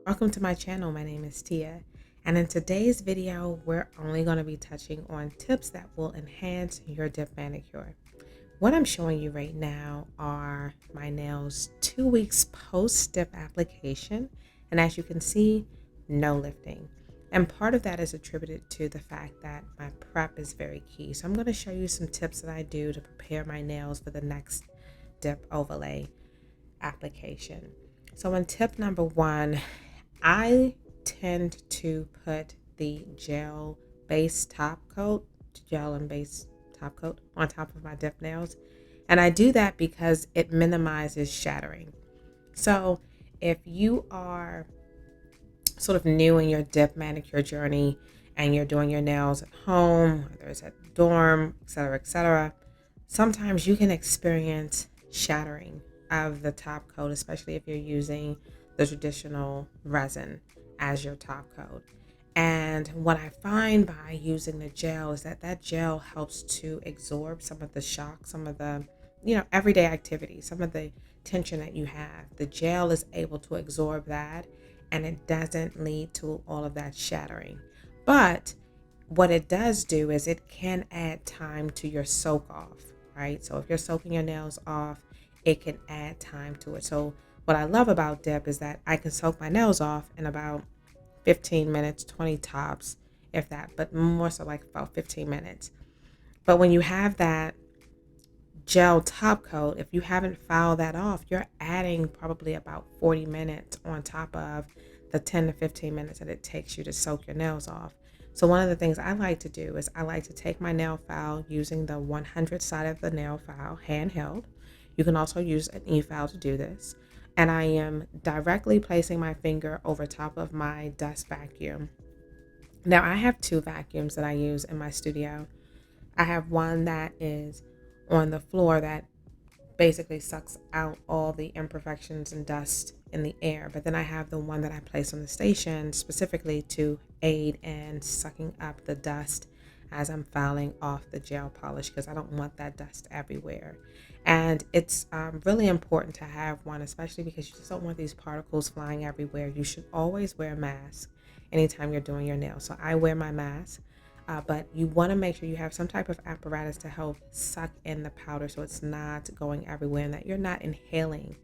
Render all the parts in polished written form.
Welcome to my channel. My name is Tia, and in today's video we're only going to be touching on tips that will enhance your dip manicure. What I'm showing you right now are my nails 2 weeks post dip application, and as you can see, no lifting. And part of that is attributed to the fact that my prep is very key. So I'm going to show you some tips that I do to prepare my nails for the next dip overlay application. So in tip number one, I tend to put the gel and base top coat on top of my dip nails. And I do that because it minimizes shattering. So if you are sort of new in your dip manicure journey and you're doing your nails at home, whether it's at the dorm, etc., sometimes you can experience shattering of the top coat, especially if you're using the traditional resin as your top coat. And what I find by using the gel is that gel helps to absorb some of the shock, some of the, everyday activity, some of the tension that you have. The gel is able to absorb that and it doesn't lead to all of that shattering. But what it does do is it can add time to your soak off, right? So if you're soaking your nails off, it can add time to it. So what I love about dip is that I can soak my nails off in about 15 minutes, 20 tops, if that, but more so like about 15 minutes. But when you have that gel top coat, if you haven't filed that off, you're adding probably about 40 minutes on top of the 10 to 15 minutes that it takes you to soak your nails off. So one of the things I like to do is I like to take my nail file using the 100 side of the nail file, handheld. You can also use an e-file to do this. And I am directly placing my finger over top of my dust vacuum. Now I have two vacuums that I use in my studio. I have one that is on the floor that basically sucks out all the imperfections and dust in the air. But then I have the one that I place on the station specifically to aid in sucking up the dust as I'm filing off the gel polish because I don't want that dust everywhere. And it's really important to have one, especially because you just don't want these particles flying everywhere. You should always wear a mask anytime you're doing your nails. So I wear my mask. But you want to make sure you have some type of apparatus to help suck in the powder so it's not going everywhere and that you're not inhaling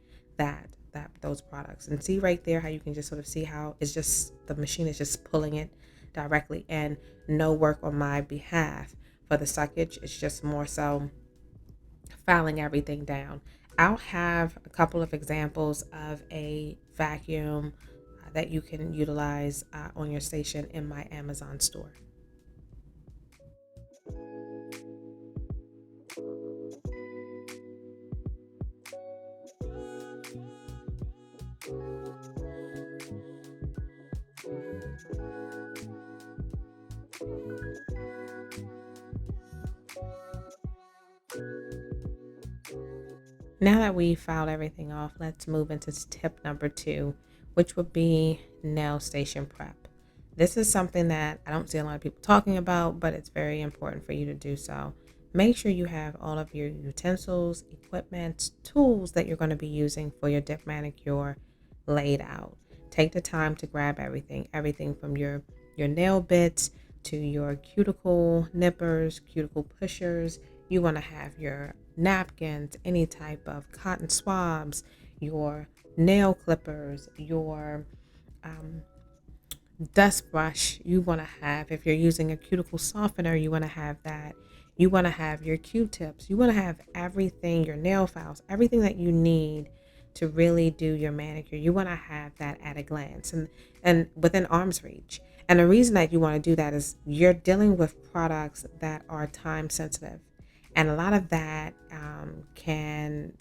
those products. And see right there how you can just sort of see how it's just the machine is just pulling it directly, and no work on my behalf for the suckage. It's just more so filing everything down. I'll have a couple of examples of a vacuum that you can utilize on your station in my Amazon store. Now that we've filed everything off, let's move into tip number two, which would be nail station prep. This is something that I don't see a lot of people talking about, but it's very important for you to do so. Make sure you have all of your utensils, equipment, tools that you're going to be using for your dip manicure laid out. Take the time to grab everything from your nail bits to your cuticle nippers, cuticle pushers. You want to have your napkins, any type of cotton swabs, your nail clippers, your dust brush. You want to have, if you're using a cuticle softener, you want to have that. You want to have your Q-tips. You want to have everything, your nail files, everything that you need to really do your manicure. You want to have that at a glance and within arm's reach. And the reason that you want to do that is you're dealing with products that are time sensitive. And a lot of that can,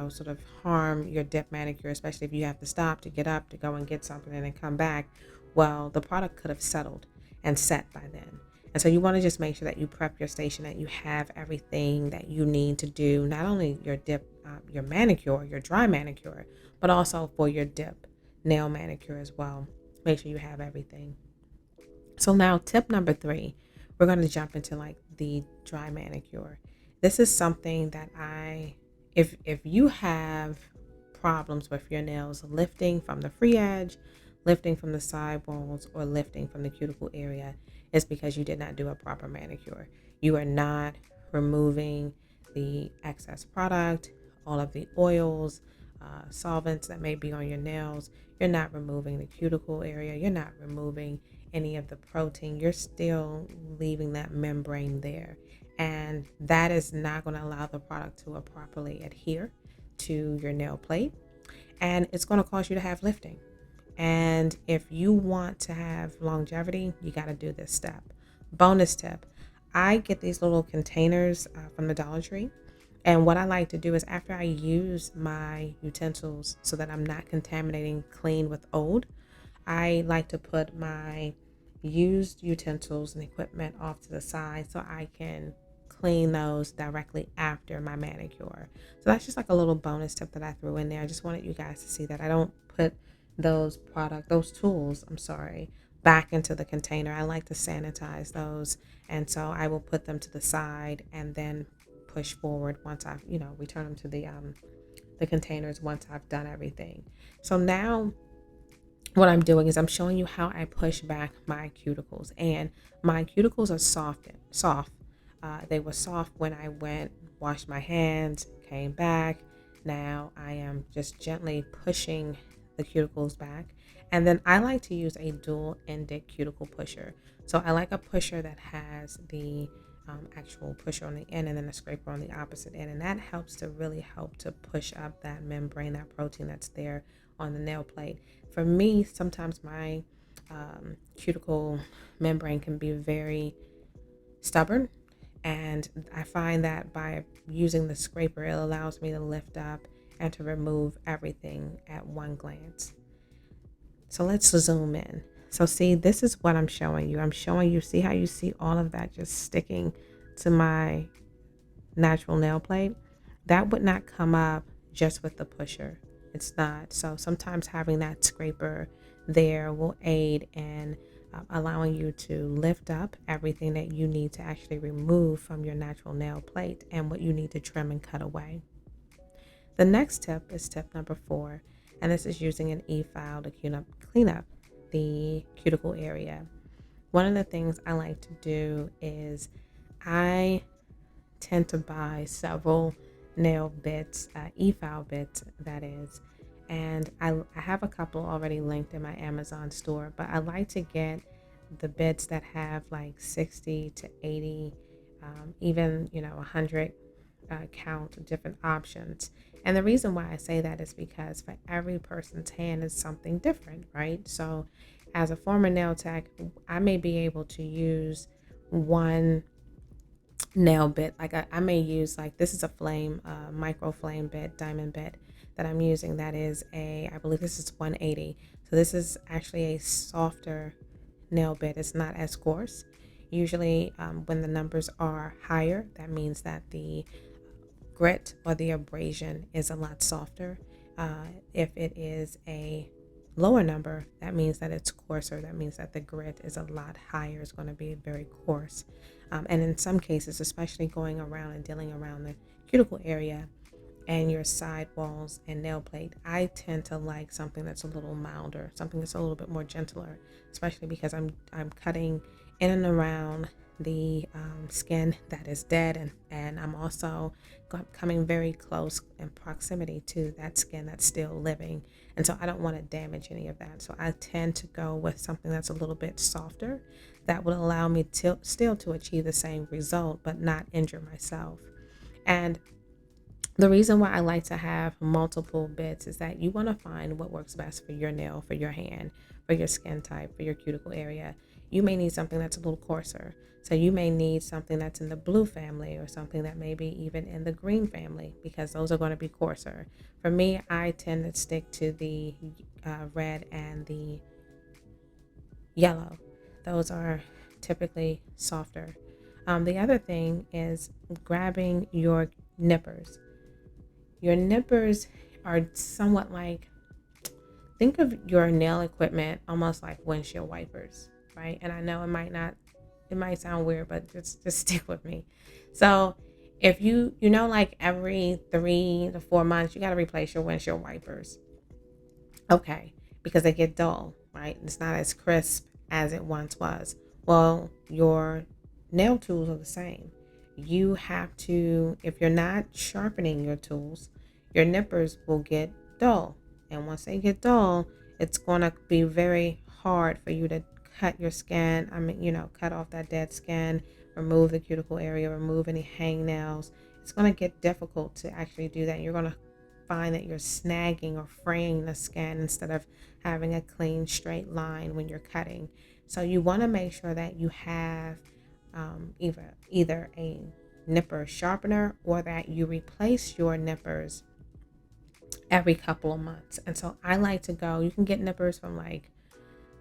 sort of harm your dip manicure, especially if you have to stop to get up to go and get something and then come back. Well, the product could have settled and set by then. And so you want to just make sure that you prep your station, that you have everything that you need to do, not only your dip, your manicure, your dry manicure, but also for your dip nail manicure as well. Make sure you have everything. So now tip number three, we're going to jump into like the dry manicure. This is something that if you have problems with your nails lifting from the free edge, lifting from the side walls or lifting from the cuticle area, is because you did not do a proper manicure. You are not removing the excess product, all of the oils, solvents that may be on your nails. You're not removing the cuticle area. You're not removing any of the protein. You're still leaving that membrane there. And that is not going to allow the product to properly adhere to your nail plate. And it's going to cause you to have lifting. And if you want to have longevity, you got to do this step. Bonus tip, I get these little containers from the Dollar Tree. And what I like to do is, after I use my utensils so that I'm not contaminating clean with old, I like to put my used utensils and equipment off to the side so I can clean those directly after my manicure. So that's just like a little bonus tip that I threw in there. I just wanted you guys to see that I don't put those tools, back into the container. I like to sanitize those. And so I will put them to the side and then push forward once I've, return them to the containers once I've done everything. So now what I'm doing is I'm showing you how I push back my cuticles, and my cuticles are soft. They were soft when I went, washed my hands, came back. Now I am just gently pushing the cuticles back. And then I like to use a dual-ended cuticle pusher. So I like a pusher that has the actual pusher on the end and then a scraper on the opposite end. And that helps to really help to push up that membrane, that protein that's there on the nail plate. For me, sometimes my cuticle membrane can be very stubborn. And I find that by using the scraper, it allows me to lift up and to remove everything at one glance. So let's zoom in. So see, this is what I'm showing you. I'm showing you, see how you see all of that just sticking to my natural nail plate? That would not come up just with the pusher. It's not. So sometimes having that scraper there will aid in allowing you to lift up everything that you need to actually remove from your natural nail plate and what you need to trim and cut away. The next tip is tip number 4, and this is using an e-file to clean up the cuticle area. One of the things I like to do is I tend to buy several nail bits, e-file bits that is, and I have a couple already linked in my Amazon store, but I like to get the bits that have like 60 to 80, even 100 count different options. And the reason why I say that is because for every person's hand is something different, right? So as a former nail tech, I may be able to use one nail bit. Like I may use, like, this is a flame, micro flame bit, diamond bit that I'm using. That is I believe this is 180. So this is actually a softer nail bit. It's not as coarse. Usually when the numbers are higher, that means that the grit or the abrasion is a lot softer. If it is a lower number, that means that it's coarser. That means that the grit is a lot higher. It's going to be very coarse. And in some cases, especially going around and dealing around the cuticle area and your side walls and nail plate, I tend to like something that's a little milder, something that's a little bit more gentler, especially because I'm cutting in and around the skin that is dead, and I'm also coming very close in proximity to that skin that's still living, and so I don't want to damage any of that. So I tend to go with something that's a little bit softer that would allow me to still to achieve the same result but not injure myself. And the reason why I like to have multiple bits is that you want to find what works best for your nail, for your hand, for your skin type, for your cuticle area. You may need something that's a little coarser. So you may need something that's in the blue family or something that may be even in the green family, because those are going to be coarser. For me, I tend to stick to the red and the yellow. Those are typically softer. The other thing is grabbing your nippers. Your nippers are somewhat like, think of your nail equipment almost like windshield wipers, right? And I know it might sound weird, but just stick with me. So if like every 3 to 4 months, you got to replace your windshield wipers. Okay, because they get dull, right? It's not as crisp as it once was. Well, your nail tools are the same. You have to, if you're not sharpening your tools, your nippers will get dull. And once they get dull, it's going to be very hard for you to cut your skin. I mean, cut off that dead skin, remove the cuticle area, remove any hangnails. It's going to get difficult to actually do that. You're going to find that you're snagging or fraying the skin instead of having a clean straight line when you're cutting. So you want to make sure that you have either a nipper sharpener or that you replace your nippers every couple of months. And so I like to go, you can get nippers from like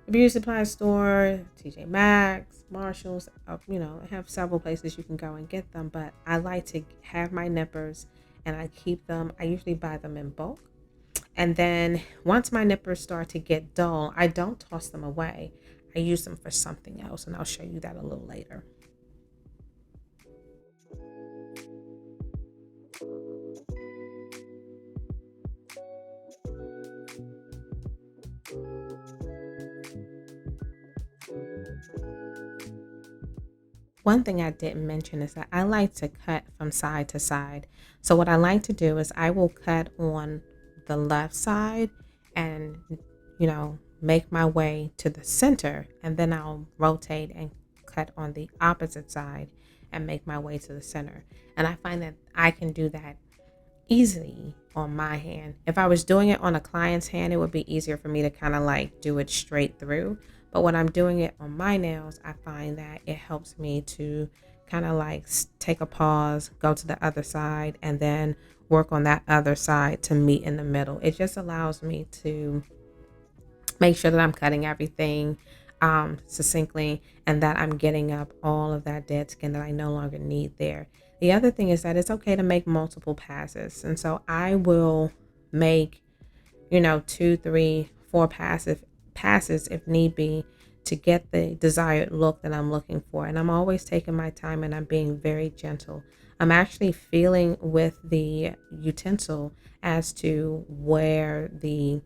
a beauty supply store, TJ Maxx, Marshalls, I have several places you can go and get them, but I like to have my nippers and I keep them. I usually buy them in bulk. And then once my nippers start to get dull, I don't toss them away. I use them for something else, and I'll show you that a little later. One thing I didn't mention is that I like to cut from side to side. So what I like to do is I will cut on the left side and, make my way to the center, and then I'll rotate and cut on the opposite side and make my way to the center. And I find that I can do that easily on my hand. If I was doing it on a client's hand, it would be easier for me to kind of like do it straight through. But when I'm doing it on my nails, I find that it helps me to kind of like take a pause, go to the other side, and then work on that other side to meet in the middle. It just allows me to make sure that I'm cutting everything succinctly and that I'm getting up all of that dead skin that I no longer need there. The other thing is that it's okay to make multiple passes. And so I will make, two, three, four passes if need be to get the desired look that I'm looking for. And I'm always taking my time and I'm being very gentle. I'm actually feeling with the utensil as to where the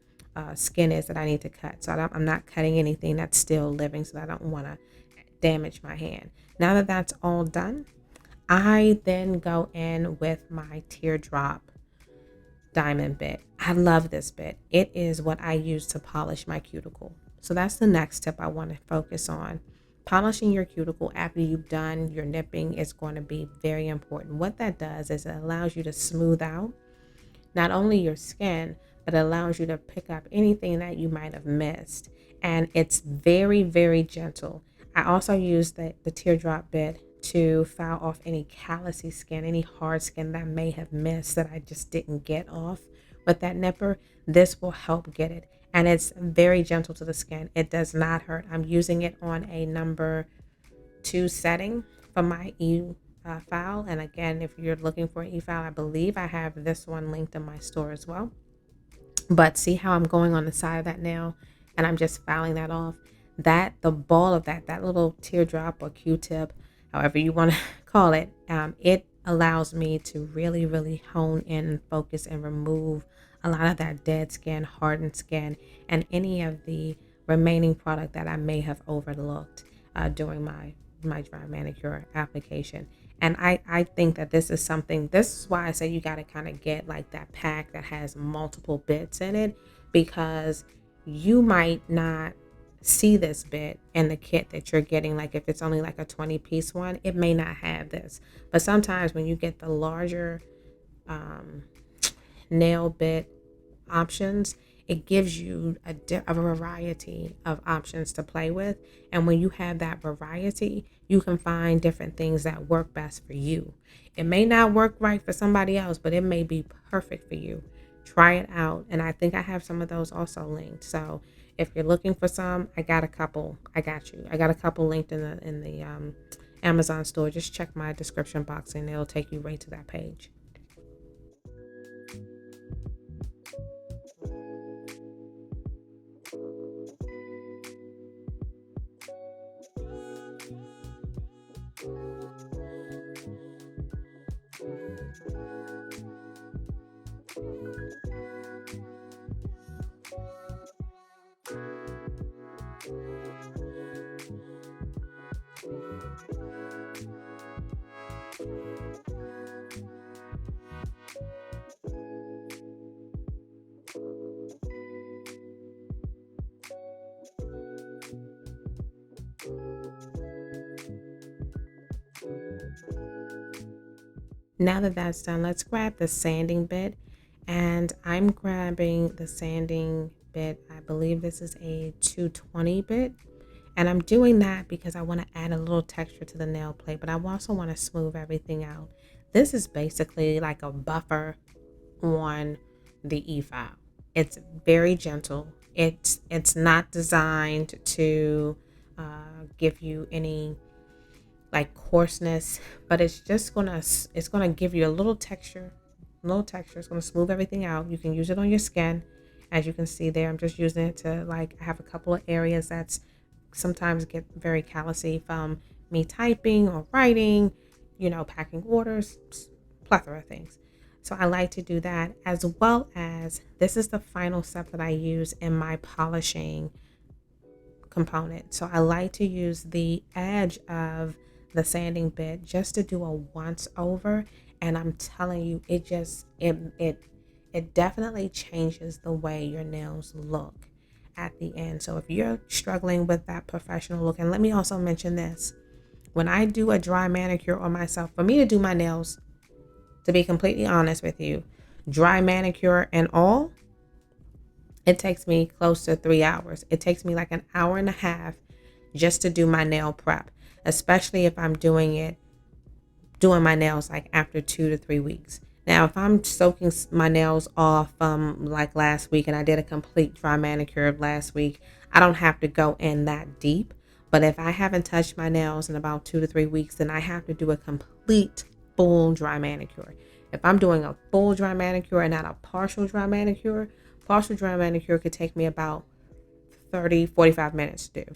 skin is that I need to cut. So I'm not cutting anything that's still living so that I don't want to damage my hand. Now that that's all done, I then go in with my teardrop diamond bit. I love this bit. It is what I use to polish my cuticle. So that's the next tip I want to focus on. Polishing your cuticle after you've done your nipping is going to be very important. What that does is it allows you to smooth out not only your skin, but it allows you to pick up anything that you might have missed. And it's very, very gentle. I also use the teardrop bit to file off any callousy skin, any hard skin that I may have missed that I just didn't get off with that nipper. This will help get it. And it's very gentle to the skin. It does not hurt. I'm using it on a number 2 setting for my file. And again, if you're looking for an e-file, I believe I have this one linked in my store as well. But see how I'm going on the side of that nail and I'm just filing that off. The ball of that little teardrop or Q-tip, however you want to call it, it allows me to really, really hone in and focus and remove a lot of that dead skin, hardened skin, and any of the remaining product that I may have overlooked during my dry manicure application. And I think that this is why I say you got to kind of get like that pack that has multiple bits in it, because you might not see this bit in the kit that you're getting. Like if it's only like a 20-piece one, it may not have this. But sometimes when you get the larger nail bit options, it gives you a variety of options to play with. And when you have that variety, you can find different things that work best for you. It may not work right for somebody else, but it may be perfect for you. Try it out. And I think I have some of those also linked. So if you're looking for some, I got a couple. I got you. I got a couple linked in the Amazon store. Just check my description box and it'll take you right to that page. Now that that's done, let's grab the sanding bit. And I'm grabbing the sanding bit. I believe this is a 220 bit. And I'm doing that because I want to add a little texture to the nail plate, but I also want to smooth everything out. This is basically like a buffer on the e-file. It's very gentle. It's not designed to give you any like coarseness, but it's gonna give you a little texture, It's gonna smooth everything out. You can use it on your skin, as you can see there. I'm just using it to like I have a couple of areas that's sometimes get very callousy from me typing or writing, packing orders, plethora of things. So I like to do that, as well as this is the final step that I use in my polishing component. So I like to use the edge of the sanding bit just to do a once over, and I'm telling you, it definitely changes the way your nails look at the end. So if you're struggling with that professional look, and let me also mention this, when I do a dry manicure on myself, for me to do my nails, to be completely honest with you, dry manicure and all, it takes me close to 3 hours. It takes me like an hour and a half just to do my nail prep, especially if I'm doing my nails like after 2 to 3 weeks. Now, if I'm soaking my nails off like last week, and I did a complete dry manicure last week, I don't have to go in that deep. But if I haven't touched my nails in about 2 to 3 weeks, then I have to do a complete full dry manicure. If I'm doing a full dry manicure and not a partial dry manicure could take me about 30-45 minutes to do.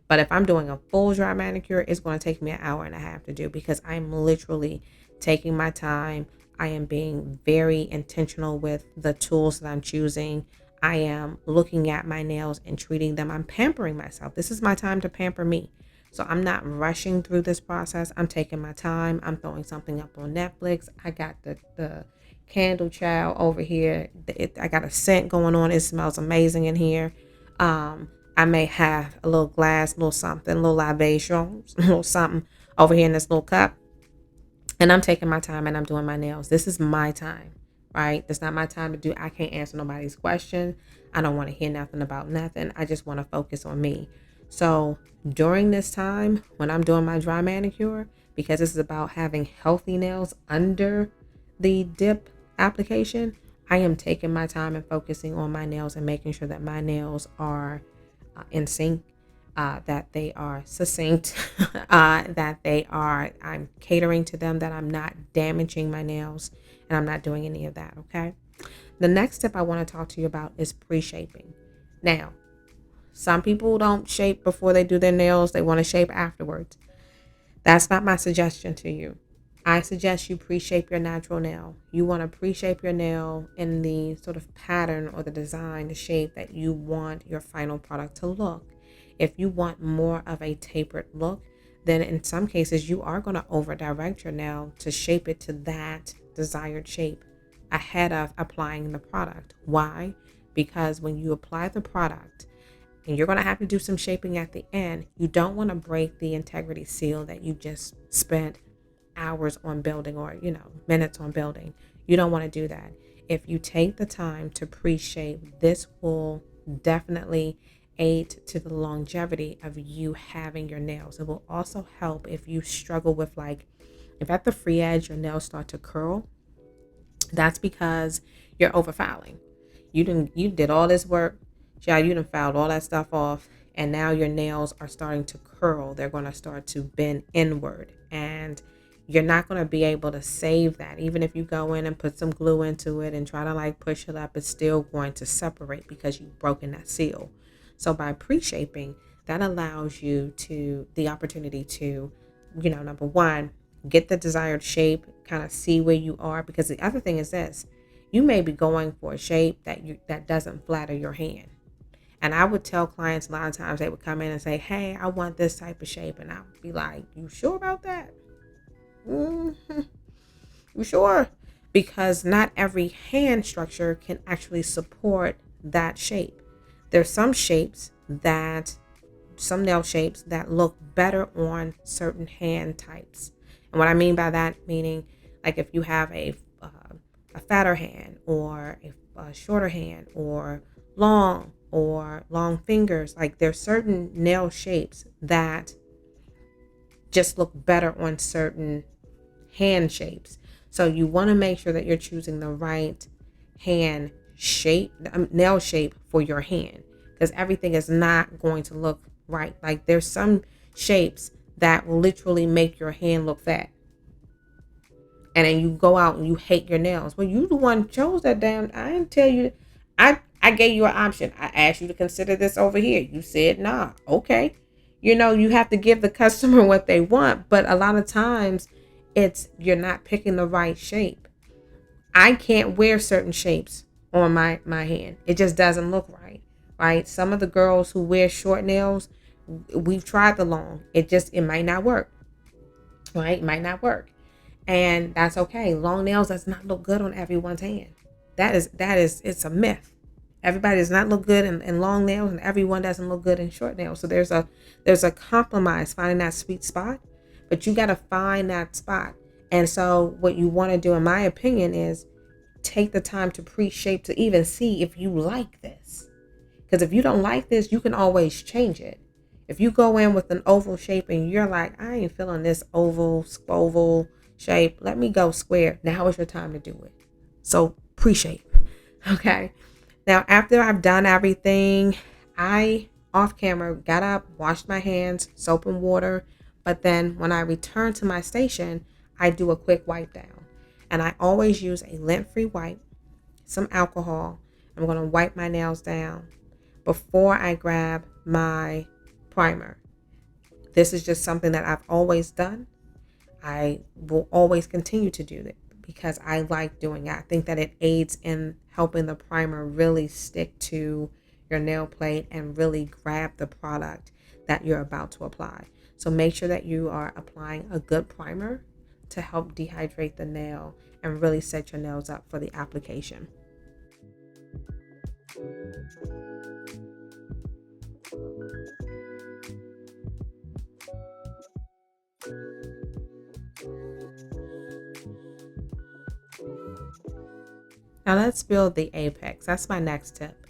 But if I'm doing a full dry manicure, it's going to take me an hour and a half to do, because I'm literally taking my time. I am being very intentional with the tools that I'm choosing. I am looking at my nails and treating them. I'm pampering myself. This is my time to pamper me. So I'm not rushing through this process. I'm taking my time. I'm throwing something up on Netflix. I got the candle child over here. I got a scent going on. It smells amazing in here. I may have a little glass, little something, little libation, little something over here in this little cup. And I'm taking my time and I'm doing my nails. This is my time, right? It's not my time to do. I can't answer nobody's question. I don't want to hear nothing about nothing. I just want to focus on me. So during this time, when I'm doing my dry manicure, because this is about having healthy nails under the dip application, I am taking my time and focusing on my nails and making sure that my nails are in sync, that they are succinct, I'm catering to them, that I'm not damaging my nails, and I'm not doing any of that. Okay. The next step I want to talk to you about is pre-shaping. Now, some people don't shape before they do their nails. They want to shape afterwards. That's not my suggestion to you. I suggest you pre-shape your natural nail. You want to pre-shape your nail in the sort of pattern or the design, the shape that you want your final product to look. If you want more of a tapered look, then in some cases you are going to over direct your nail to shape it to that desired shape ahead of applying the product. Why? Because when you apply the product, and you're going to have to do some shaping at the end, you don't want to break the integrity seal that you just spent hours on building, or minutes on building. You don't want to do that. If you take the time to pre-shape, this will definitely aid to the longevity of you having your nails. It will also help if you struggle with, like, if at the free edge your nails start to curl, that's because you're over filing. You did all this work, child. You done filed all that stuff off, and now your nails are starting to curl. They're going to start to bend inward, and you're not going to be able to save that. Even if you go in and put some glue into it and try to like push it up, it's still going to separate because you've broken that seal. So by pre-shaping, that allows you the opportunity to, number one, get the desired shape, kind of see where you are. Because the other thing is this: you may be going for a shape that doesn't flatter your hand. And I would tell clients a lot of times, they would come in and say, "Hey, I want this type of shape," and I would be like, "You sure about that? Mm-hmm. You sure?" Because not every hand structure can actually support that shape. There's some nail shapes that look better on certain hand types. And what I mean by that, meaning Like if you have a fatter hand or a shorter hand or long fingers, like there's certain nail shapes that just look better on certain hand shapes. So you want to make sure that you're choosing the right hand shape, nail shape for your hand, because everything is not going to look right. Like there's some shapes that will literally make your hand look fat. And then you go out and you hate your nails. Well, you the one chose that damn. I didn't tell you. I gave you an option. I asked you to consider this over here. You said nah. Okay. You have to give the customer what they want, but a lot of times it's you're not picking the right shape. I can't wear certain shapes on my hand. It just doesn't look right. Right? Some of the girls who wear short nails, we've tried the long. It might not work. Right? It might not work. And that's okay. Long nails does not look good on everyone's hand. That is it's a myth. Everybody does not look good in long nails, and everyone doesn't look good in short nails. So there's a compromise, finding that sweet spot, but you got to find that spot. And so what you want to do, in my opinion, is take the time to pre-shape to even see if you like this. Because if you don't like this, you can always change it. If you go in with an oval shape and you're like, I ain't feeling this oval shape, let me go square. Now is your time to do it. So pre-shape. Okay. Now, after I've done everything, I off camera got up, washed my hands, soap and water. But then when I return to my station, I do a quick wipe down. And I always use a lint-free wipe, some alcohol. I'm going to wipe my nails down before I grab my primer. This is just something that I've always done. I will always continue to do that because I like doing it. I think that it aids in helping the primer really stick to your nail plate and really grab the product that you're about to apply. So make sure that you are applying a good primer to help dehydrate the nail and really set your nails up for the application. Now let's build the apex. That's my next tip.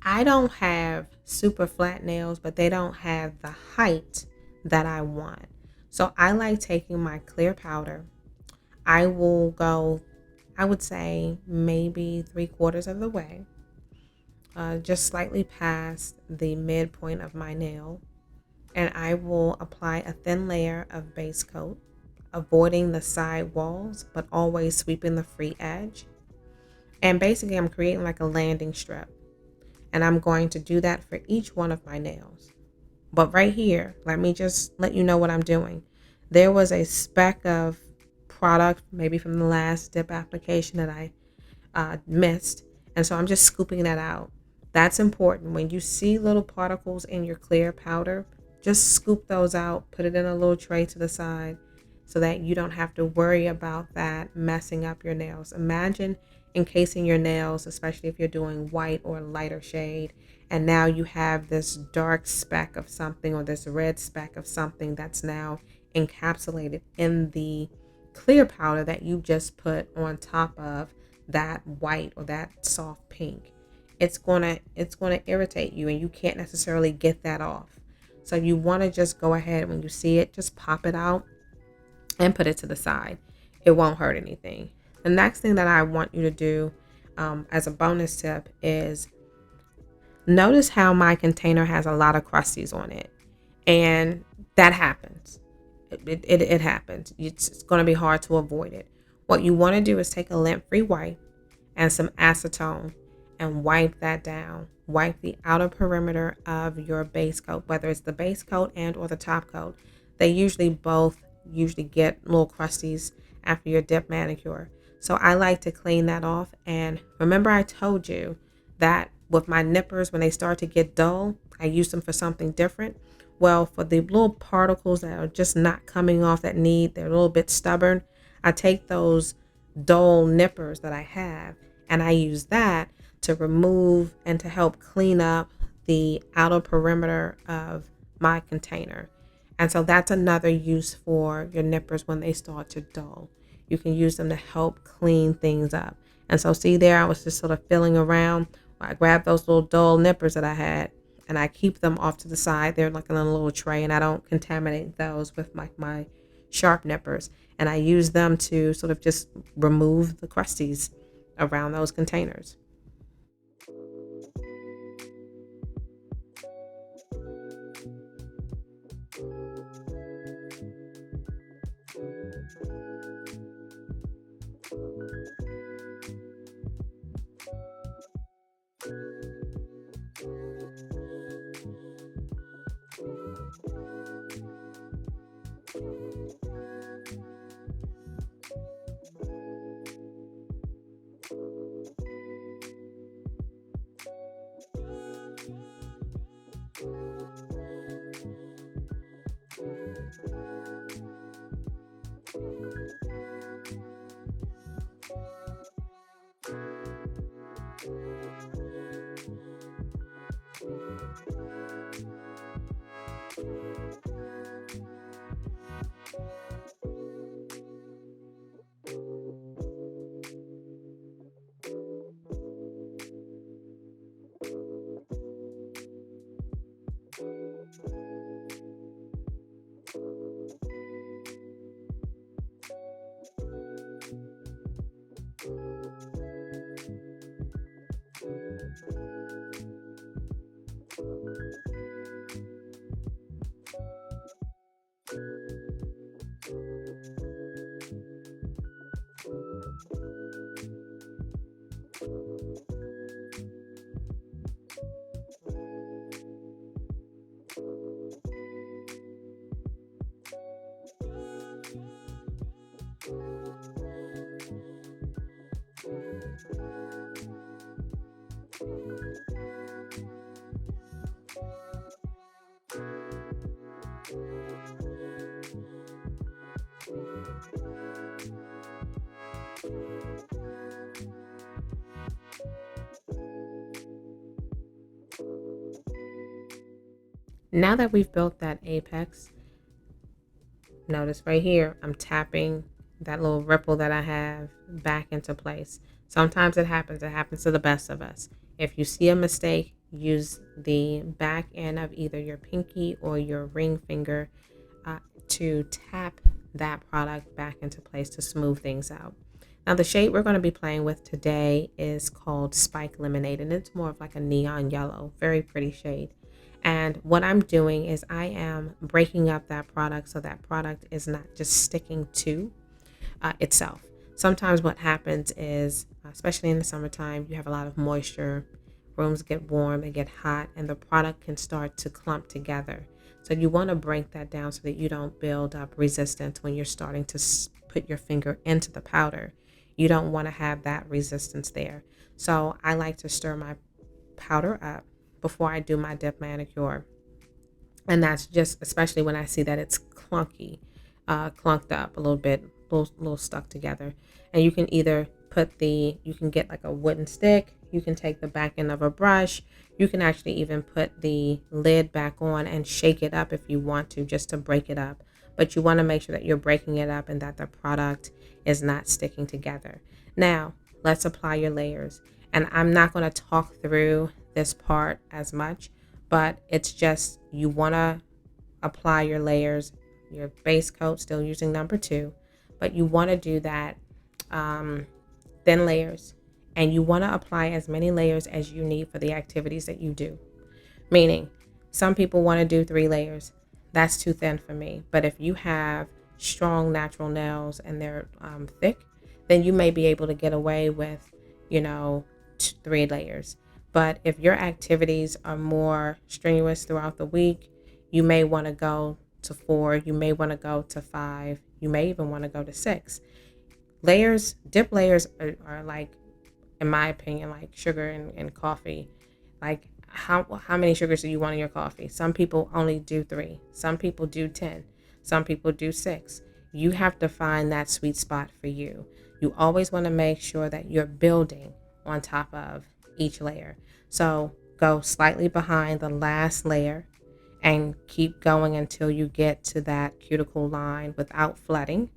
I don't have super flat nails, but they don't have the height that I want. So I like taking my clear powder. I will go, I would say maybe 3/4 of the way, just slightly past the midpoint of my nail. And I will apply a thin layer of base coat, avoiding the side walls, but always sweeping the free edge. And basically, I'm creating like a landing strip. And I'm going to do that for each one of my nails. But right here, let me just let you know what I'm doing. There was a speck of product, maybe from the last dip application that I missed. And so I'm just scooping that out. That's important. When you see little particles in your clear powder, just scoop those out, put it in a little tray to the side so that you don't have to worry about that messing up your nails. Imagine encasing your nails, especially if you're doing white or lighter shade, and now you have this dark speck of something or this red speck of something that's now encapsulated in the clear powder that you just put on top of that white or that soft pink. It's gonna irritate you, and you can't necessarily get that off. So you want to just go ahead, when you see it, just pop it out and put it to the side. It won't hurt anything. The next thing that I want you to do, as a bonus tip, is notice how my container has a lot of crusties on it. And that happens. It happens. It's going to be hard to avoid it. What you want to do is take a lint-free wipe and some acetone and wipe that down. Wipe the outer perimeter of your base coat, whether it's the base coat and or the top coat. They usually get little crusties after your dip manicure. So I like to clean that off. And remember, I told you that with my nippers, when they start to get dull, I use them for something different. Well, for the little particles that are just not coming off, they're a little bit stubborn, I take those dull nippers that I have and I use that to remove and to help clean up the outer perimeter of my container. And so that's another use for your nippers when they start to dull. You can use them to help clean things up. And so see there, I was just sort of feeling around. I grabbed those little dull nippers that I had, and I keep them off to the side. They're like in a little tray, and I don't contaminate those with my sharp nippers. And I use them to sort of just remove the crusties around those containers. Now that we've built that apex, notice right here, I'm tapping that little ripple that I have back into place. Sometimes it happens to the best of us. If you see a mistake, use the back end of either your pinky or your ring finger to tap that product back into place to smooth things out. Now, the shade we're going to be playing with today is called Spike Lemonade, and it's more of like a neon yellow, very pretty shade. And what I'm doing is I am breaking up that product so that product is not just sticking to itself. Sometimes what happens is, especially in the summertime, you have a lot of moisture, rooms get warm, they get hot, and the product can start to clump together. So you want to break that down so that you don't build up resistance when you're starting to put your finger into the powder. You don't want to have that resistance there. So I like to stir my powder up before I do my dip manicure. And that's just especially when I see that it's clunky, clunked up a little bit, little stuck together. And you can either you can get like a wooden stick, you can take the back end of a brush, you can actually even put the lid back on and shake it up if you want to, just to break it up. But you want to make sure that you're breaking it up and that the product is not sticking together. Now, let's apply your layers. And I'm not going to talk through this part as much, but it's just you want to apply your layers, your base coat, still using number 2, but you want to do that thin layers, and you want to apply as many layers as you need for the activities that you do. Meaning, some people want to do 3 layers. That's too thin for me. But if you have strong natural nails and they're thick, then you may be able to get away with, 3 layers. But if your activities are more strenuous throughout the week, you may want to go to 4, you may want to go to 5, you may even want to go to 6. Layers, dip layers are like, in my opinion, like sugar and coffee. Like how many sugars do you want in your coffee? Some people only do 3. Some people do 10. Some people do 6. You have to find that sweet spot for you. You always want to make sure that you're building on top of each layer. So go slightly behind the last layer and keep going until you get to that cuticle line without flooding.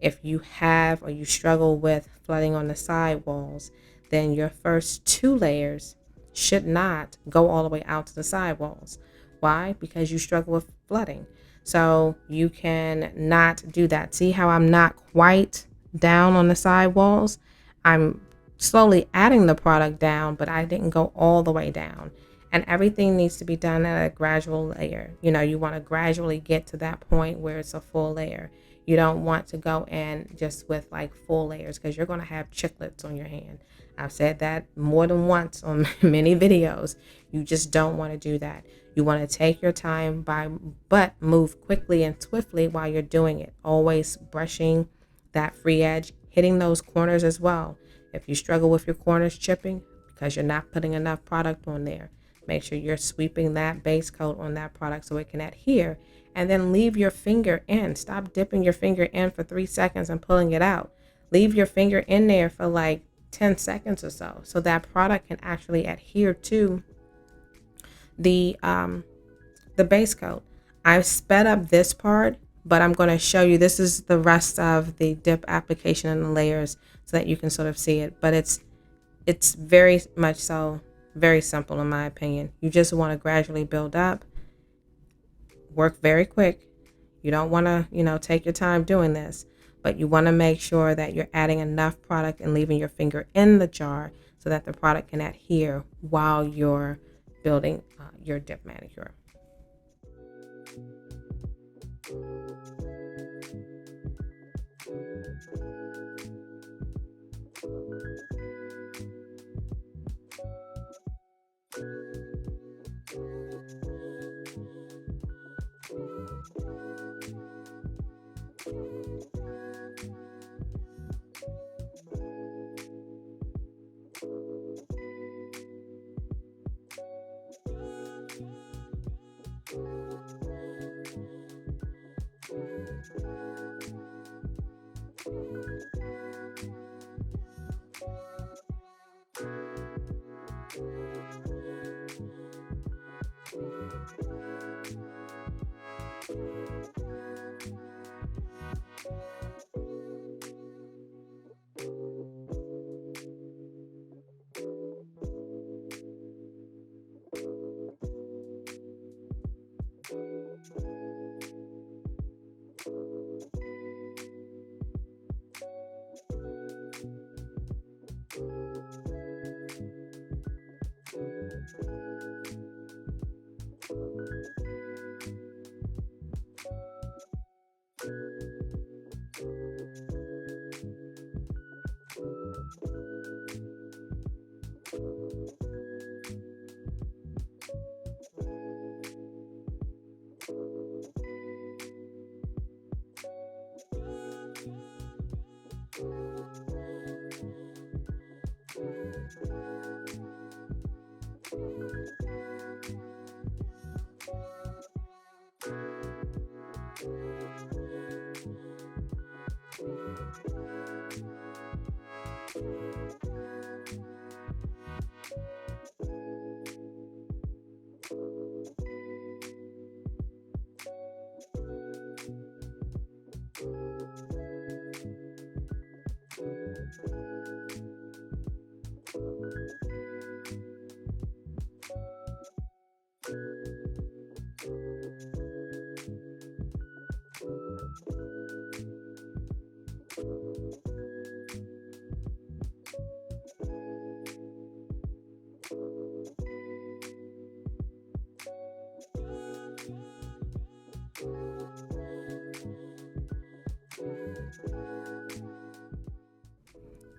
if you have or you struggle with flooding on the side walls, then your first 2 layers should not go all the way out to the side walls. Why? Because you struggle with flooding. So you can not do that. See how I'm not quite down on the side walls? I'm slowly adding the product down, but I didn't go all the way down. And everything needs to be done at a gradual layer. You want to gradually get to that point where it's a full layer. You don't want to go in just with like full layers, because you're going to have chiclets on your hand. I've said that more than once on many videos. You just don't want to do that. You want to take your time but move quickly and swiftly while you're doing it. Always brushing that free edge, hitting those corners as well. If you struggle with your corners chipping because you're not putting enough product on there, make sure you're sweeping that base coat on that product so it can adhere, and then leave your finger in. Stop dipping your finger in for 3 seconds and pulling it out. Leave your finger in there for like 10 seconds or so that product can actually adhere to the base coat. I've sped up this part, but I'm going to show you, this is the rest of the dip application and the layers so that you can sort of see it. But it's very much so very simple in my opinion. You just want to gradually build up, work very quick. You don't want to, take your time doing this, but you want to make sure that you're adding enough product and leaving your finger in the jar so that the product can adhere while you're building your dip manicure.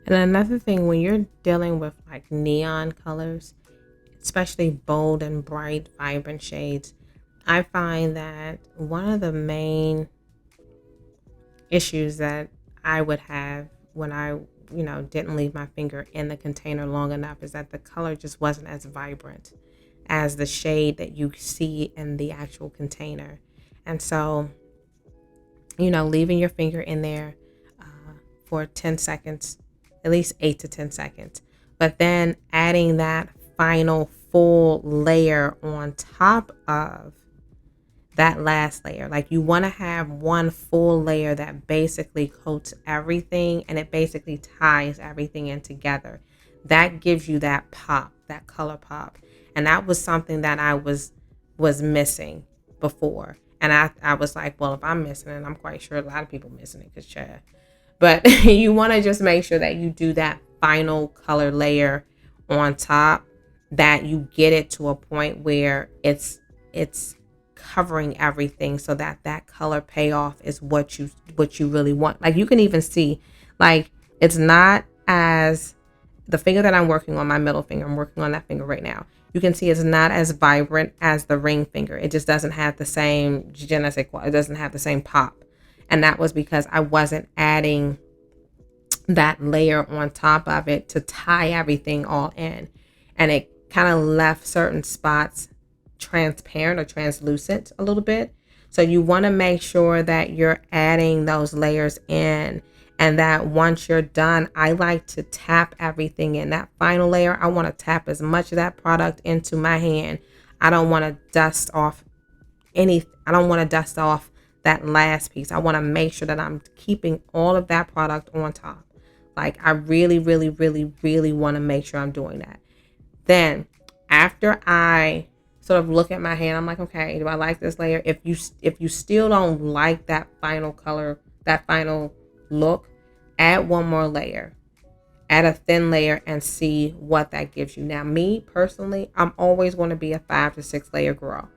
And another thing, when you're dealing with like neon colors, especially bold and bright, vibrant shades, I find that one of the main issues that I would have when I, didn't leave my finger in the container long enough is that the color just wasn't as vibrant as the shade that you see in the actual container. And so, leaving your finger in there for 10 seconds, at least 8 to 10 seconds, but then adding that final full layer on top of that last layer. Like you want to have one full layer that basically coats everything and it basically ties everything in together. That gives you that pop, that color pop. And that was something that I was missing before. And I was like, well, if I'm missing it, I'm quite sure a lot of people missing it because Chad. But you want to just make sure that you do that final color layer on top, that you get it to a point where it's covering everything so that that color payoff is what you really want. Like you can even see, like it's not as the finger that I'm working on, my middle finger, I'm working on that finger right now. You can see it's not as vibrant as the ring finger. It just doesn't have the same je ne sais quoi. It doesn't have the same pop. And that was because I wasn't adding that layer on top of it to tie everything all in. And it kind of left certain spots transparent or translucent a little bit. So you want to make sure that you're adding those layers in, and that once you're done, I like to tap everything in. That final layer, I want to tap as much of that product into my hand. I don't want to dust off I don't want to dust off that last piece. I want to make sure that I'm keeping all of that product on top. Like I really, really, really, really want to make sure I'm doing that. Then after I sort of look at my hand, I'm like, okay, do I like this layer? If you still don't like that final color, that final look, add one more layer. Add a thin layer and see what that gives you. Now, me personally, I'm always going to be a 5 to 6 layer girl.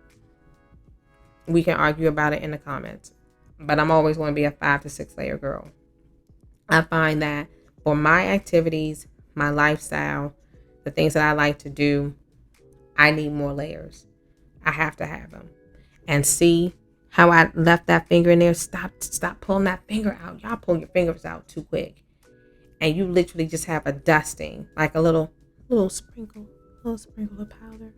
We can argue about it in the comments, but I'm always going to be a 5 to 6 layer girl. I find that for my activities, my lifestyle, the things that I like to do, I need more layers. I have to have them. And see how I left that finger in there? Stop pulling that finger out. Y'all pull your fingers out too quick. And you literally just have a dusting, like a little sprinkle of powder.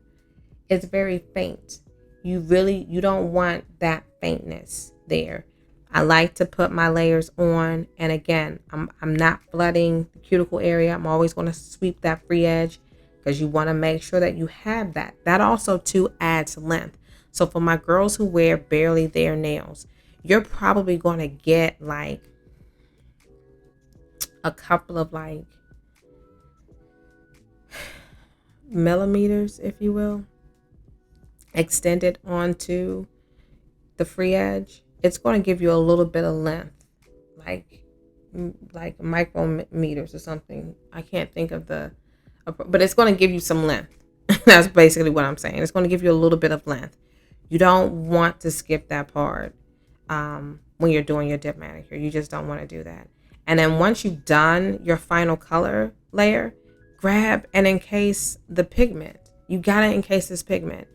It's very faint. You don't want that faintness there. I like to put my layers on, and again, I'm not flooding the cuticle area. I'm always going to sweep that free edge because you want to make sure that you have that. That also too adds length. So for my girls who wear barely their nails, you're probably going to get like a couple of like millimeters, if you will, extended onto the free edge. It's going to give you a little bit of length, like micrometers or something. I can't think of but it's going to give you some length. That's basically what I'm saying. It's going to give you a little bit of length. You don't want to skip that part when you're doing your dip manicure. You just don't want to do that. And then once you've done your final color layer, grab and encase the pigment. You got to encase this pigment.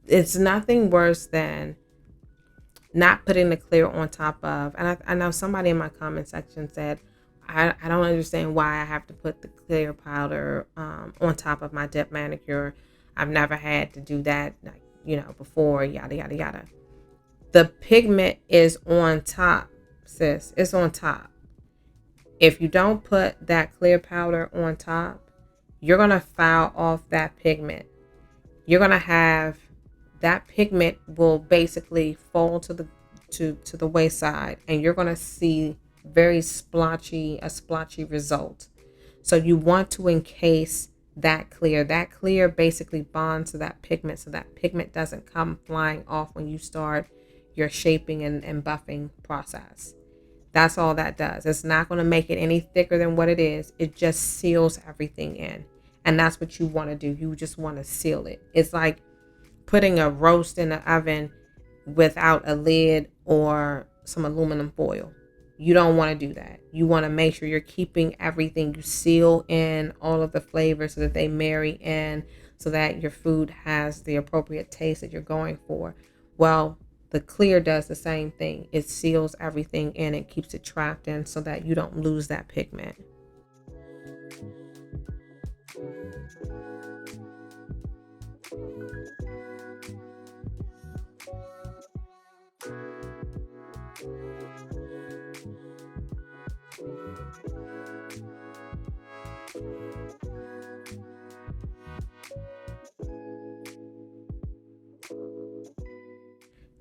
It's nothing worse than not putting the clear on top of. And I know somebody in my comment section said, I don't understand why I have to put the clear powder on top of my dip manicure. I've never had to do that, before, yada, yada, yada. The pigment is on top, sis. It's on top. If you don't put that clear powder on top, you're going to foul off that pigment. You're going to have that pigment will basically fall to the wayside, and you're going to see a splotchy result. So you want to encase that clear. That clear basically bonds to that pigment so that pigment doesn't come flying off when you start your shaping and buffing process. That's all that does. It's not going to make it any thicker than what it is. It just seals everything in. And that's what you want to do. You just want to seal it. It's like putting a roast in the oven without a lid or some aluminum foil. You don't want to do that. You want to make sure you're keeping everything. You seal in all of the flavors so that they marry in, so that your food has the appropriate taste that you're going for. Well, the clear does the same thing. It seals everything in and keeps it trapped in so that you don't lose that pigment.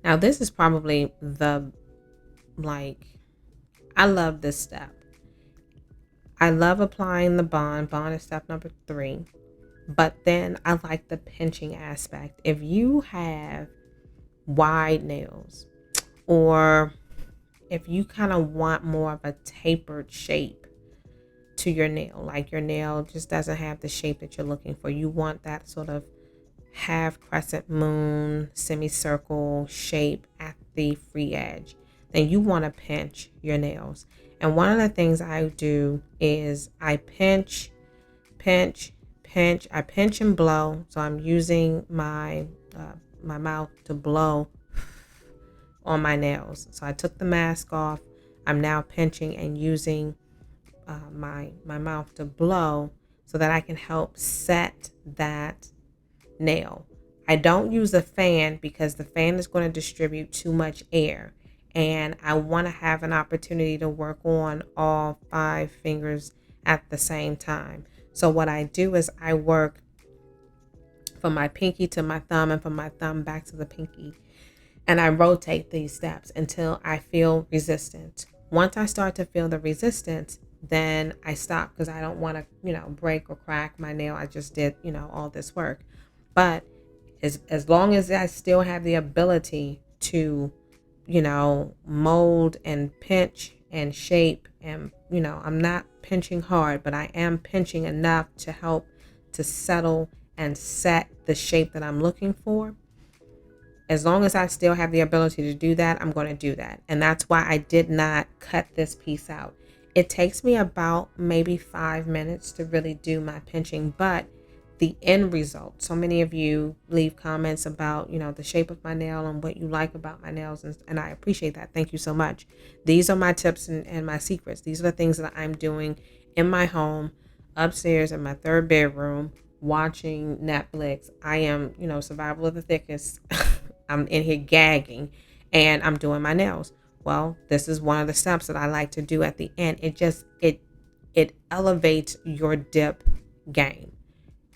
Now, this is probably like, I love this step. I love applying the bond. Bond is step number 3. But then I like the pinching aspect. If you have wide nails, or if you kind of want more of a tapered shape to your nail, like your nail just doesn't have the shape that you're looking for, you want that sort of half crescent moon, semicircle shape at the free edge, then you want to pinch your nails. And one of the things I do is I pinch, pinch, pinch. I pinch and blow. So I'm using my mouth to blow on my nails. So I took the mask off. I'm now pinching and using my mouth to blow so that I can help set that nail. I don't use a fan because the fan is going to distribute too much air, and I want to have an opportunity to work on all 5 fingers at the same time. So what I do is I work from my pinky to my thumb and from my thumb back to the pinky, and I rotate these steps until I feel resistance. Once I start to feel the resistance, then I stop because I don't want to, break or crack my nail. I just did, all this work. But as long as I still have the ability to, mold and pinch and shape, and, I'm not pinching hard, but I am pinching enough to help to settle and set the shape that I'm looking for. As long as I still have the ability to do that, I'm going to do that. And that's why I did not cut this piece out. It takes me about maybe 5 minutes to really do my pinching, but the end result, so many of you leave comments about, the shape of my nail and what you like about my nails. And I appreciate that. Thank you so much. These are my tips and my secrets. These are the things that I'm doing in my home, upstairs in my 3rd bedroom, watching Netflix. I am, survival of the thickest. I'm in here gagging and I'm doing my nails. Well, this is one of the steps that I like to do at the end. It elevates your dip game.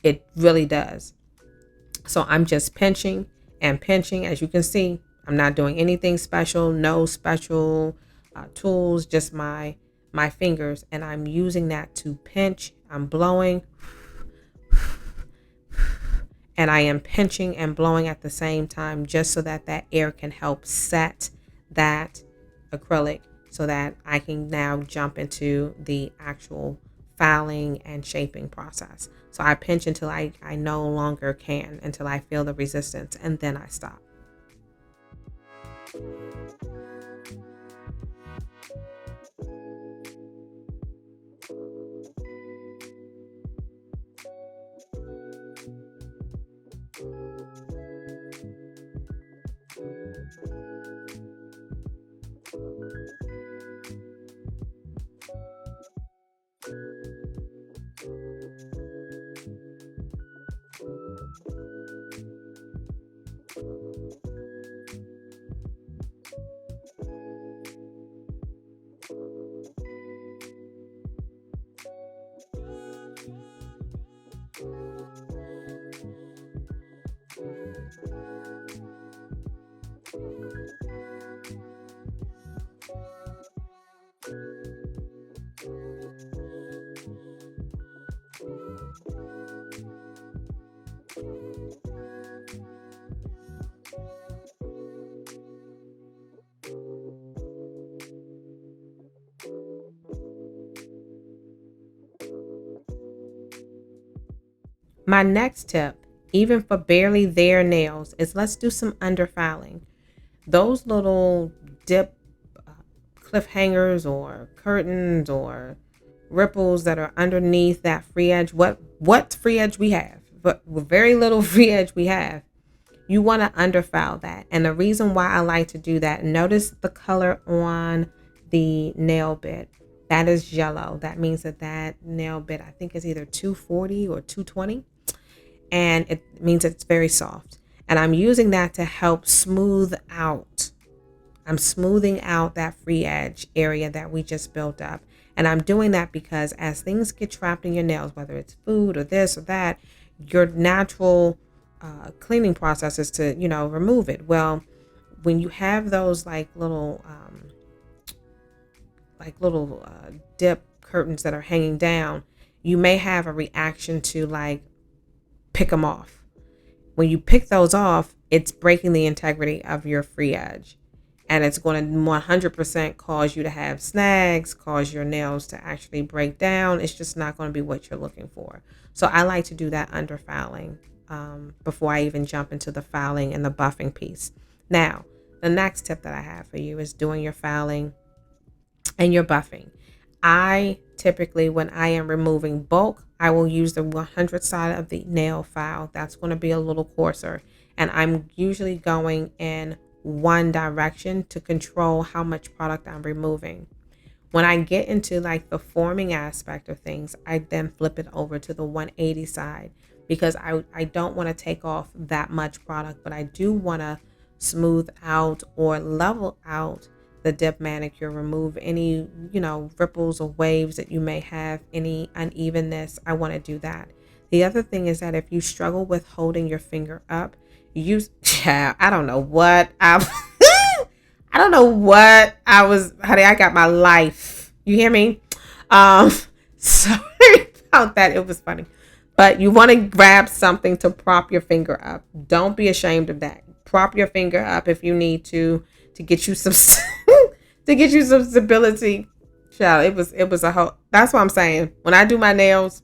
It really does. So I'm just pinching and pinching. As you can see, I'm not doing anything special, no special tools, just my fingers. And I'm using that to pinch. I'm blowing. And I am pinching and blowing at the same time, just so that air can help set that acrylic so that I can now jump into the actual filing and shaping process. So I pinch until I no longer can, until I feel the resistance, and then I stop. My next tip, even for barely there nails, is let's do some underfiling. Those little dip cliffhangers or curtains or ripples that are underneath that free edge, what free edge we have, but with very little free edge we have, you want to underfile that. And the reason why I like to do that, notice the color on the nail bit. That is yellow. That means that nail bit, I think, is either 240 or 220. And it means it's very soft. And I'm using that to help smooth out. I'm smoothing out that free edge area that we just built up. And I'm doing that because as things get trapped in your nails, whether it's food or this or that, your natural cleaning process is to, remove it. Well, when you have those little dip curtains that are hanging down, you may have a reaction to like pick them off. When you pick those off, it's breaking the integrity of your free edge. And it's going to 100% cause you to have snags, cause your nails to actually break down. It's just not going to be what you're looking for. So I like to do that under filing before I even jump into the filing and the buffing piece. Now, the next tip that I have for you is doing your filing and your buffing. I typically, when I am removing bulk, I will use the 100 side of the nail file. That's going to be a little coarser. And I'm usually going in one direction to control how much product I'm removing. When I get into like the forming aspect of things, I then flip it over to the 180 side because I don't want to take off that much product, but I do want to smooth out or level out the dip manicure, remove any, ripples or waves that you may have, any unevenness. I want to do that. The other thing is that if you struggle with holding your finger up, use, yeah, I don't know what I don't know what I was, honey, I got my life. You hear me? Um, sorry about that. It was funny. But you want to grab something to prop your finger up. Don't be ashamed of that. Prop your finger up if you need to get you some to get you some stability. Child, it was a whole, that's what I'm saying. When I do my nails,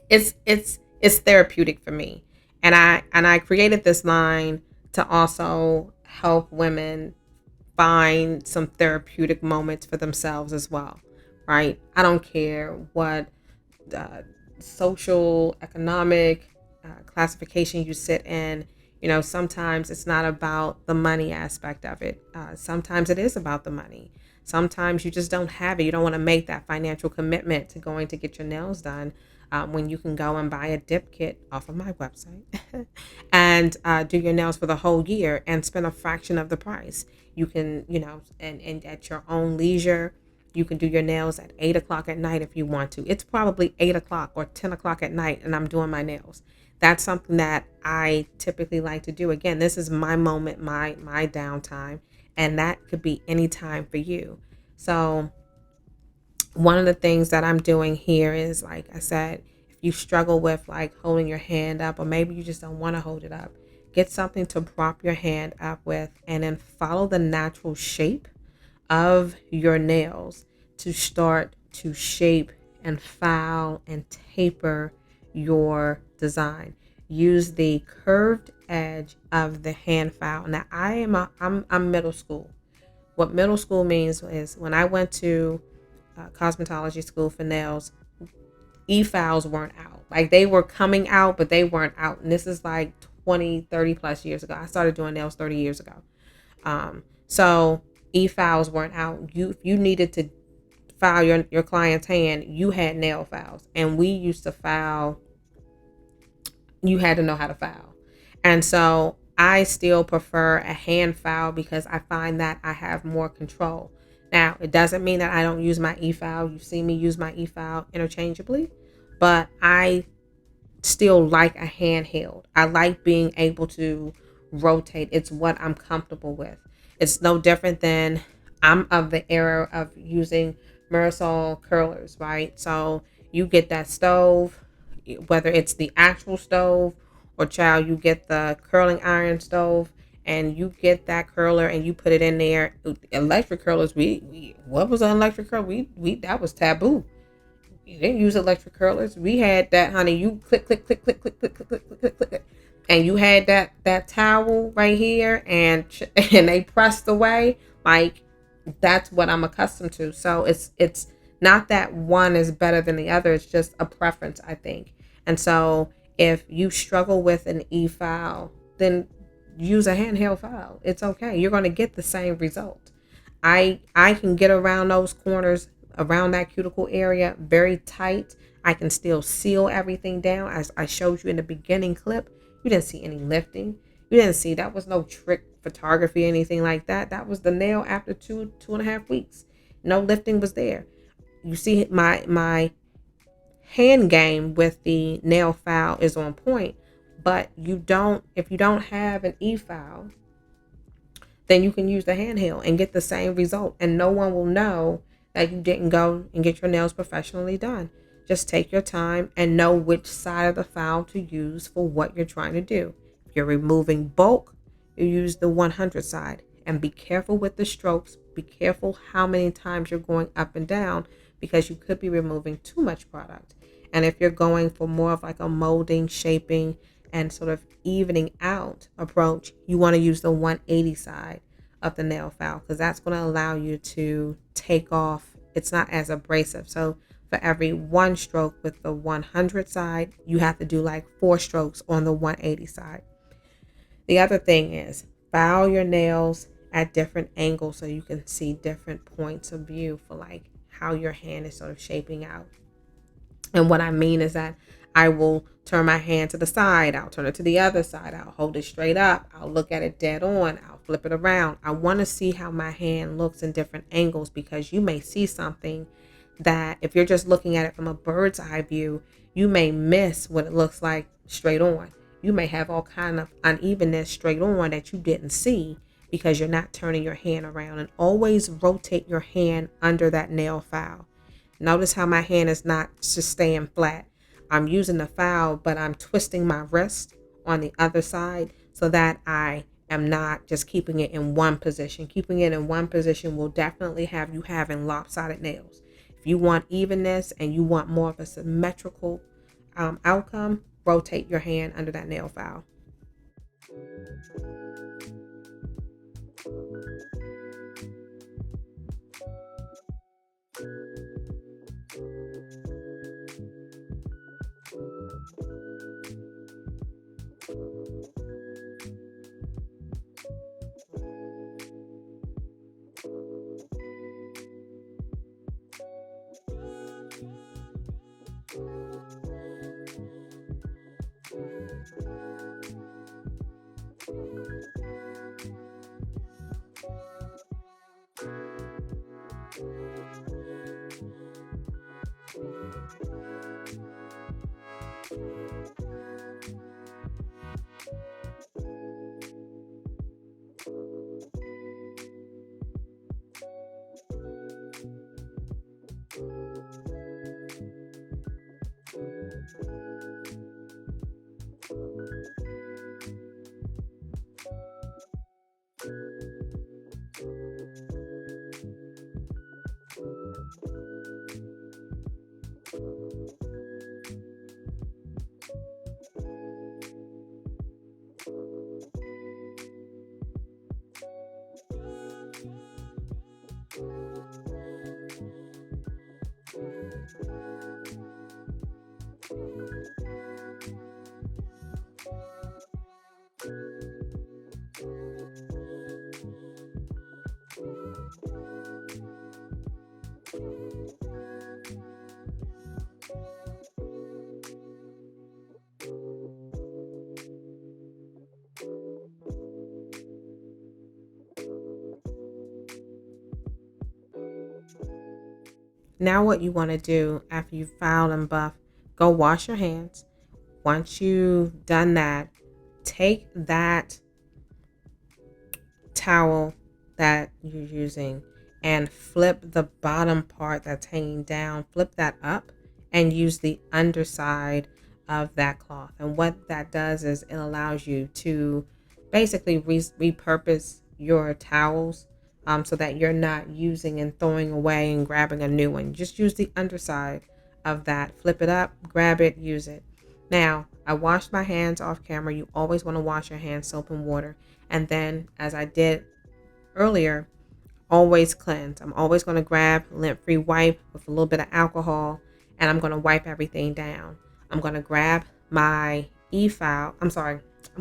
it's therapeutic for me. And I created this line to also help women find some therapeutic moments for themselves as well, right? I don't care what uh, social, economic classification you sit in. Sometimes it's not about the money aspect of it. Sometimes it is about the money. Sometimes you just don't have it. You don't want to make that financial commitment to going to get your nails done when you can go and buy a dip kit off of my website and do your nails for the whole year and spend a fraction of the price. You can, and at your own leisure, you can do your nails at 8 o'clock at night if you want to. It's probably 8 o'clock or 10 o'clock at night and I'm doing my nails. That's something that I typically like to do. Again, this is my moment, my downtime, and that could be any time for you. So one of the things that I'm doing here is, like I said, if you struggle with like holding your hand up, or maybe you just don't want to hold it up, get something to prop your hand up with and then follow the natural shape of your nails to start to shape and file and taper your design. Use the curved edge of the hand file. Now I'm middle school. What middle school means is when I went to cosmetology school for nails, e-files weren't out. Like they were coming out, but they weren't out. And this is like 20, 30 plus years ago. I started doing nails 30 years ago. So e-files weren't out. If you needed to file your client's hand, you had nail files. And we used to file, you had to know how to file. And so I still prefer a hand file because I find that I have more control. Now, it doesn't mean that I don't use my e-file. You see me use my e-file interchangeably, but I still like a handheld. I like being able to rotate. It's what I'm comfortable with. It's no different than, I'm of the era of using Marisol curlers, right? So you get that stove, whether it's the actual stove or child, you get the curling iron stove and you get that curler and you put it in there. Electric curlers, we what was an electric curler? We that was taboo. You didn't use electric curlers. We had that, honey. You click, click, click, click, click, click, click, click, click, click, and you had that towel right here, and and they pressed away. Like that's what I'm accustomed to. So it's not that one is better than the other. It's just a preference, I think. And so if you struggle with an e-file, then use a handheld file. It's okay. You're going to get the same result. I can get around those corners, around that cuticle area very tight. I can still seal everything down. As I showed you in the beginning clip, you didn't see any lifting. You didn't see, that was no trick photography or anything like that. That was the nail after 2.5 weeks. No lifting was there. You see my hand game with the nail file is on point, but if you don't have an e-file, then you can use the handheld and get the same result. And no one will know that you didn't go and get your nails professionally done. Just take your time and know which side of the file to use for what you're trying to do. If you're removing bulk, you use the 100 side. And be careful with the strokes. Be careful how many times you're going up and down, because you could be removing too much product. And if you're going for more of like a molding, shaping, and sort of evening out approach, you want to use the 180 side of the nail file, because that's going to allow you to take off. It's not as abrasive. So for every one stroke with the 100 side, you have to do like 4 strokes on the 180 side. The other thing is file your nails at different angles so you can see different points of view for like how your hand is sort of shaping out. And what I mean is that I will turn my hand to the side. I'll turn it to the other side. I'll hold it straight up. I'll look at it dead on. I'll flip it around. I want to see how my hand looks in different angles, because you may see something that if you're just looking at it from a bird's eye view, you may miss what it looks like straight on. You may have all kind of unevenness straight on that you didn't see because you're not turning your hand around. And always rotate your hand under that nail file. Notice how my hand is not just staying flat. I'm using the file, but I'm twisting my wrist on the other side so that I am not just keeping it in one position. Keeping it in one position will definitely have you having lopsided nails. If you want evenness and you want more of a symmetrical outcome, rotate your hand under that nail file. Now what you want to do after you've filed and buffed, go wash your hands. Once you've done that, take that towel that you're using and flip the bottom part that's hanging down, flip that up and use the underside of that cloth. And what that does is it allows you to basically repurpose your towels, so that you're not using and throwing away and grabbing a new one. Just use the underside of that, flip it up, grab it, use it. Now, I washed my hands off camera. You always want to wash your hands soap and water. And then, as I did earlier, always cleanse. I'm always going to grab lint-free wipe with a little bit of alcohol, and I'm going to wipe everything down. I'm going to grab my I'm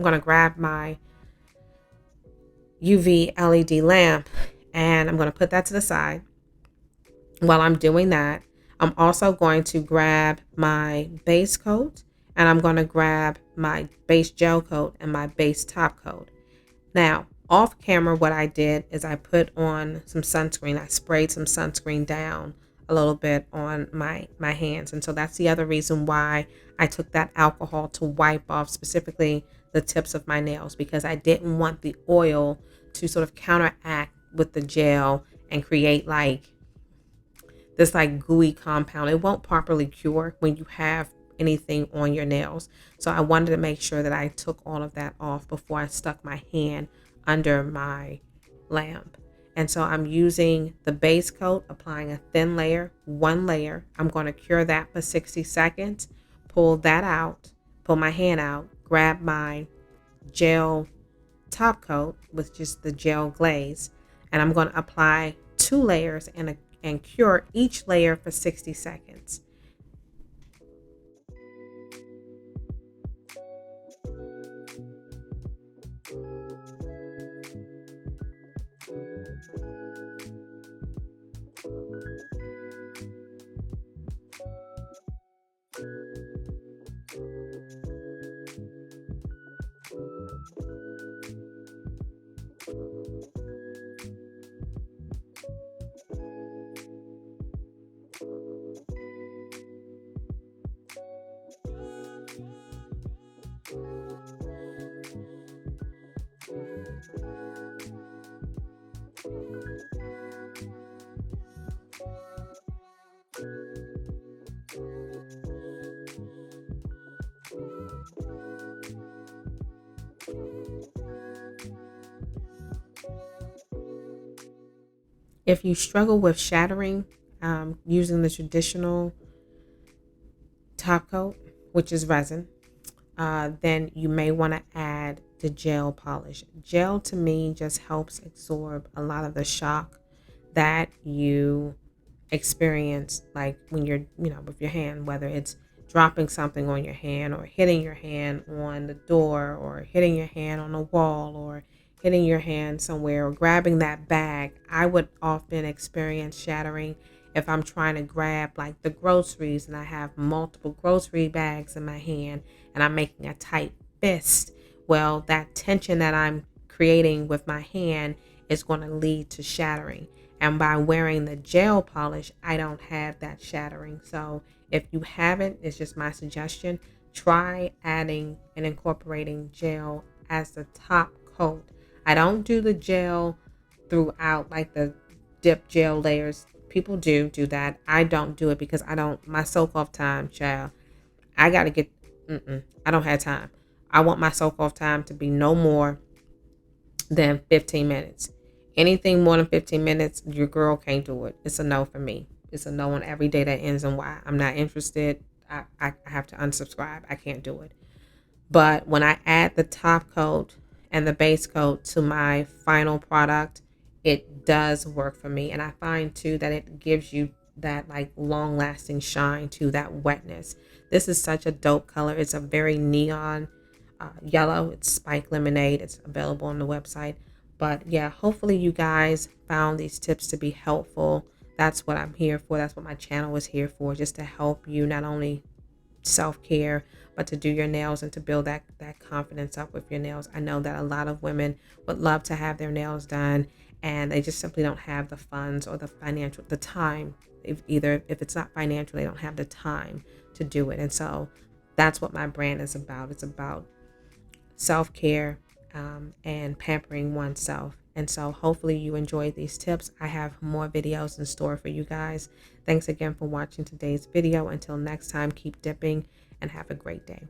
going to grab my UV LED lamp, and I'm going to put that to the side. While I'm doing that, I'm also going to grab my base coat, and I'm going to grab my base gel coat and my base top coat. Now, off camera, what I did is I put on some sunscreen. I sprayed some sunscreen down a little bit on my hands. And so that's the other reason why I took that alcohol to wipe off specifically the tips of my nails, because I didn't want the oil to sort of counteract with the gel and create like this like gooey compound. It won't properly cure when you have anything on your nails. So I wanted to make sure that I took all of that off before I stuck my hand under my lamp. And so I'm using the base coat, applying a thin layer, one layer. I'm going to cure that for 60 seconds, pull that out, pull my hand out, grab my gel top coat with just the gel glaze, and I'm going to apply 2 layers and cure each layer for 60 seconds. If you struggle with shattering using the traditional top coat, which is resin, then you may want to add the gel polish. Gel to me just helps absorb a lot of the shock that you experience, like when you're, with your hand, whether it's dropping something on your hand or hitting your hand on the door or hitting your hand on a wall or hitting your hand somewhere or grabbing that bag. I would often experience shattering if I'm trying to grab like the groceries and I have multiple grocery bags in my hand and I'm making a tight fist. Well, that tension that I'm creating with my hand is going to lead to shattering. And by wearing the gel polish, I don't have that shattering. So if you haven't, it's just my suggestion. Try adding and incorporating gel as the top coat. I don't do the gel throughout, like the dip gel layers. People do that. I don't do it because my soak off time, child. I got to get, I don't have time. I want my soak off time to be no more than 15 minutes. Anything more than 15 minutes, your girl can't do it. It's a no for me. It's a no on every day that ends in Y. I'm not interested. I have to unsubscribe. I can't do it. But when I add the top coat and the base coat to my final product, it does work for me. And I find too that it gives you that like long lasting shine to that wetness. This is such a dope color. It's a very neon yellow. It's spike lemonade. It's available on the website. But yeah, hopefully you guys found these tips to be helpful. That's what I'm here for. That's what my channel is here for, just to help you not only self-care, but to do your nails and to build that confidence up with your nails. I know that a lot of women would love to have their nails done and they just simply don't have the funds or the time. If it's not financial, they don't have the time to do it. And so that's what my brand is about. It's about self-care and pampering oneself. And so hopefully you enjoyed these tips. I have more videos in store for you guys. Thanks again for watching today's video. Until next time, keep dipping and have a great day.